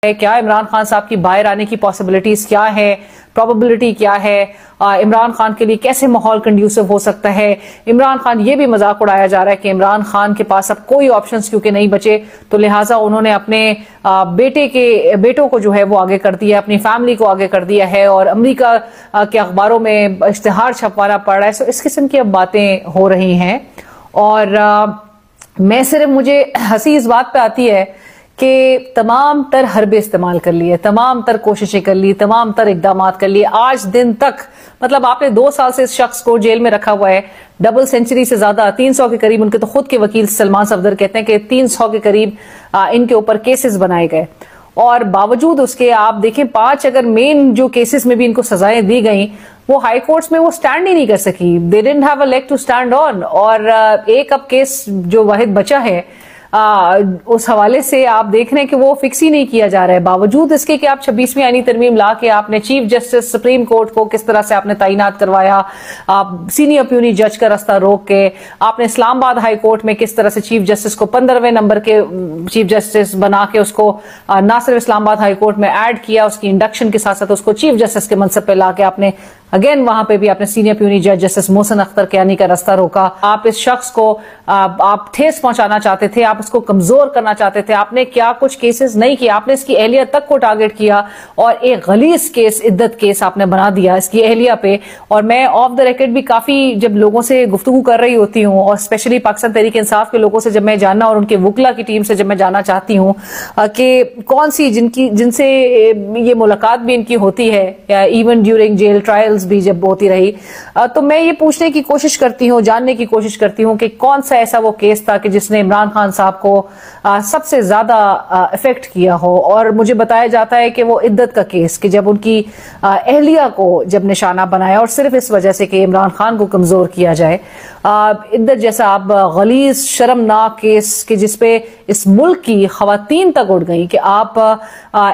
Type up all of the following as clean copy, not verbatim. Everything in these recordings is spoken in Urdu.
کیا عمران خان صاحب کی باہر آنے کی پاسبلٹیز کیا ہے، پروبیبلٹی کیا ہے، عمران خان کے لیے کیسے ماحول کنڈیوسو ہو سکتا ہے۔ عمران خان یہ بھی مذاق اڑایا جا رہا ہے کہ عمران خان کے پاس اب کوئی آپشنز کیونکہ نہیں بچے، تو لہٰذا انہوں نے اپنے بیٹوں کو جو ہے وہ آگے کر دیا، اپنی فیملی کو آگے کر دیا ہے، اور امریکہ کے اخباروں میں اشتہار چھپوانا پڑ رہا ہے۔ اس قسم کی اب باتیں ہو رہی ہیں، اور مجھے ہنسی اس بات پہ آتی ہے کہ تمام تر حربے استعمال کر لیے، تمام تر کوششیں کر لی، تمام تر اقدامات کر لیے، آج دن تک مطلب آپ نے 2 سال سے اس شخص کو جیل میں رکھا ہوا ہے، ڈبل سینچری سے زیادہ 300 کے قریب، ان کے تو خود کے وکیل سلمان صفدر کہتے ہیں کہ 300 کے قریب ان کے اوپر کیسز بنائے گئے، اور باوجود اس کے آپ دیکھیں 5 اگر مین جو کیسز میں بھی ان کو سزائیں دی گئیں، وہ ہائی کورٹس میں وہ سٹینڈ ہی نہیں کر سکی، they didn't have a leg to stand on، اور ایک اب کیس جو واحد بچا ہے اس حوالے سے آپ دیکھ رہے ہیں کہ وہ فکس ہی نہیں کیا جا رہا ہے، باوجود اس کے کہ آپ 26ویں آئینی ترمیم لا کے آپ نے چیف جسٹس سپریم کورٹ کو کس طرح سے آپ نے تعینات کروایا، آپ سینئر پیونی جج کا راستہ روک کے آپ نے اسلام آباد ہائی کورٹ میں کس طرح سے چیف جسٹس کو 15ویں نمبر کے چیف جسٹس بنا کے اس کو نہ صرف اسلام آباد ہائی کورٹ میں ایڈ کیا، اس کی انڈکشن کے ساتھ ساتھ اس کو چیف جسٹس کے منصب پہ لا کے آپ نے اگین وہاں پہ بھی آپ نے سینئر پیونی جج جسٹس محسن اختر کیانی کا راستہ روکا۔ آپ اس شخص کو آپ ٹھیس پہنچانا چاہتے تھے، آپ اس کو کمزور کرنا چاہتے تھے، آپ نے کیا کچھ کیسز نہیں کیا، آپ نے اس کی اہلیہ تک کو ٹارگٹ کیا، اور ایک غلیظ کیس عدت کیس آپ نے بنا دیا اس کی اہلیہ پہ۔ اور میں آف دا ریکارڈ بھی کافی جب لوگوں سے گفتگو کر رہی ہوتی ہوں، اور اسپیشلی پاکستان تحریک انصاف کے لوگوں سے جب میں جاننا، اور ان کے وکلا کی ٹیم سے جب میں جاننا چاہتی ہوں کہ کون سی جن سے یہ ملاقات بھی ان کی ہوتی ہے، ایون ڈیورنگ جیل ٹرائلز بھی جب ہوتی رہی، تو میں یہ پوچھنے کی کوشش کرتی ہوں، جاننے کی کوشش کرتی ہوں کہ کون سا ایسا وہ کیس تھا کہ جس نے عمران خان صاحب کو سب سے زیادہ افیکٹ کیا ہو، اور مجھے بتایا جاتا ہے کہ وہ عدت کا کیس، کہ جب ان کی اہلیہ کو جب نشانہ بنایا، اور صرف اس وجہ سے کہ عمران خان کو کمزور کیا جائے، عدت جیسا اب غلیظ شرمناک کیس کہ جس پہ اس ملک کی خواتین تک اڑ گئی کہ آپ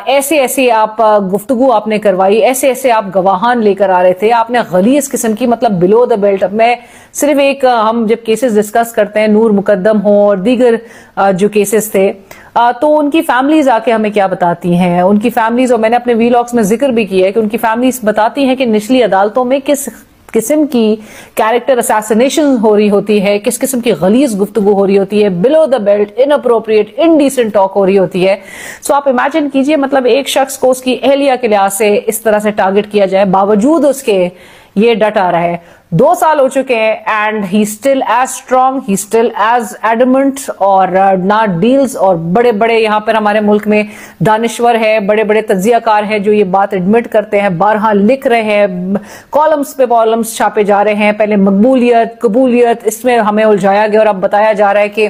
ایسے آپ گفتگو آپ نے کروائی، ایسے آپ گواہان لے کر آ رہے تھے، آپ نے غلیظ قسم کی مطلب بلو دا بیلٹ۔ میں صرف ایک ہم جب کیسز ڈسکس کرتے ہیں، نور مقدم ہو اور دیگر جو کیسز تھے، تو ان کی فیملیز آ کے ہمیں کیا بتاتی ہیں، ان کی فیملیز، اور میں نے اپنے ویلاگز میں ذکر بھی کیا ہے کہ ان کی فیملیز بتاتی ہیں کہ نچلی عدالتوں میں کس قسم کی کیریکٹر اساسینیشن ہو رہی ہوتی ہے، کس قسم کی غلیظ گفتگو ہو رہی ہوتی ہے، بلو دا بیلٹ، ان اپروپریٹ، انڈیسنٹ ٹاک ہو رہی ہوتی ہے۔ سو آپ امیجن کیجئے مطلب ایک شخص کو اس کی اہلیہ کے لحاظ سے اس طرح سے ٹارگٹ کیا جائے، باوجود اس کے یہ ڈٹ آ رہا ہے۔ 2 سال ہو چکے ہیں and he still as strong, he still as adamant, اور نہ ڈیلز، اور بڑے بڑے یہاں پر ہمارے ملک میں دانشور ہے، بڑے بڑے تجزیہ کار ہیں جو یہ بات ایڈمٹ کرتے ہیں، بارہا لکھ رہے ہیں، کالمز پہ کالمز چھاپے جا رہے ہیں، پہلے مقبولیت قبولیت اس میں ہمیں الجھایا گیا، اور اب بتایا جا رہا ہے کہ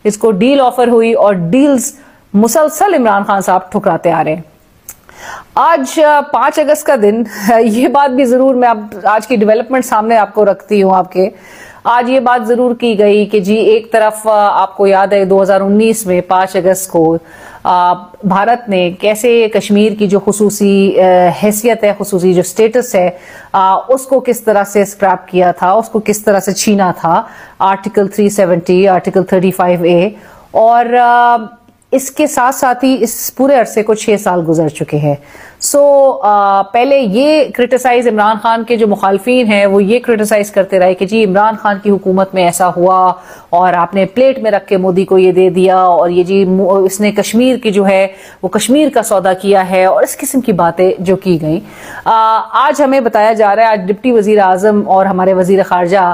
اس کو ڈیل آفر ہوئی، اور ڈیلز مسلسل عمران خان صاحب ٹھکراتے آ رہے ہیں۔ آج 5 اگست کا دن، یہ بات بھی ضرور میں اب آج کی ڈیولپمنٹ سامنے آپ کو رکھتی ہوں، آج یہ بات ضرور کی گئی کہ جی ایک طرف آپ کو یاد ہے 2019 میں 5 اگست کو بھارت نے کیسے کشمیر کی جو خصوصی حیثیت ہے، خصوصی جو سٹیٹس ہے، اس کو کس طرح سے اسکریپ کیا تھا، اس کو کس طرح سے چھینا تھا، آرٹیکل 370، آرٹیکل 35A، اور اس کے ساتھ ساتھ ہی اس پورے عرصے کو 6 سال گزر چکے ہیں۔ سو پہلے یہ کرٹیسائز عمران خان کے جو مخالفین ہیں وہ یہ کرٹیسائز کرتے رہے کہ جی عمران خان کی حکومت میں ایسا ہوا، اور آپ نے پلیٹ میں رکھ کے مودی کو یہ دے دیا، اور یہ جی اس نے کشمیر کی جو ہے وہ کشمیر کا سودا کیا ہے، اور اس قسم کی باتیں جو کی گئیں۔ آج ہمیں بتایا جا رہا ہے، آج ڈپٹی وزیر اعظم اور ہمارے وزیر خارجہ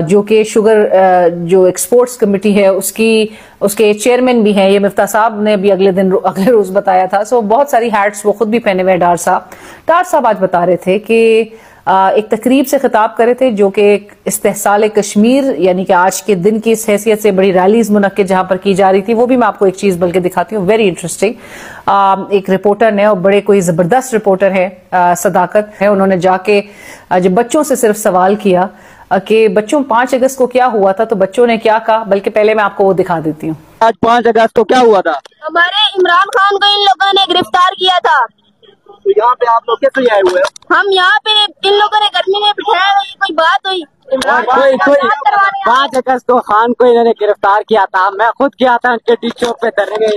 جو کہ شوگر جو ایکسپورٹس کمیٹی ہے اس کے چیئرمین بھی ہیں، یہ مفتاح صاحب نے بھی اگلے روز بتایا تھا۔ سو بہت ساری ہیٹس وہ خود بھی پہنے ہوئے ڈار صاحب آج بتا رہے تھے کہ ایک تقریب سے خطاب کرے تھے جو کہ استحصال کشمیر یعنی کہ آج کے دن کی اس حیثیت سے بڑی ریلیز منعقد جہاں پر کی جا رہی تھی، وہ بھی میں آپ کو ایک چیز بلکہ دکھاتی ہوں، ویری انٹرسٹنگ۔ ایک رپورٹر نے، اور بڑے کوئی زبردست رپورٹر ہے، صداقت ہے، انہوں نے جا کے جب بچوں سے صرف سوال کیا کہ بچوں 5 اگست کو کیا ہوا تھا، تو بچوں نے کیا کہا، بلکہ پہلے میں آپ کو وہ دکھا دیتی ہوں۔ آج 5 اگست کو کیا ہوا تھا؟ ہمارے عمران خان کو ان لوگوں نے گرفتار کیا تھا۔ تو یہاں پہ آپ لوگ کیسے آئے ہوئے ہیں؟ ہم یہاں پہ ان لوگوں نے گرمی میں بٹھایا، کوئی بات ہوئی 5 اگست کو خان کو انہوں نے گرفتار کیا تھا، میں خود کیا تھا ان کے ٹیچر پہ دھرنے۔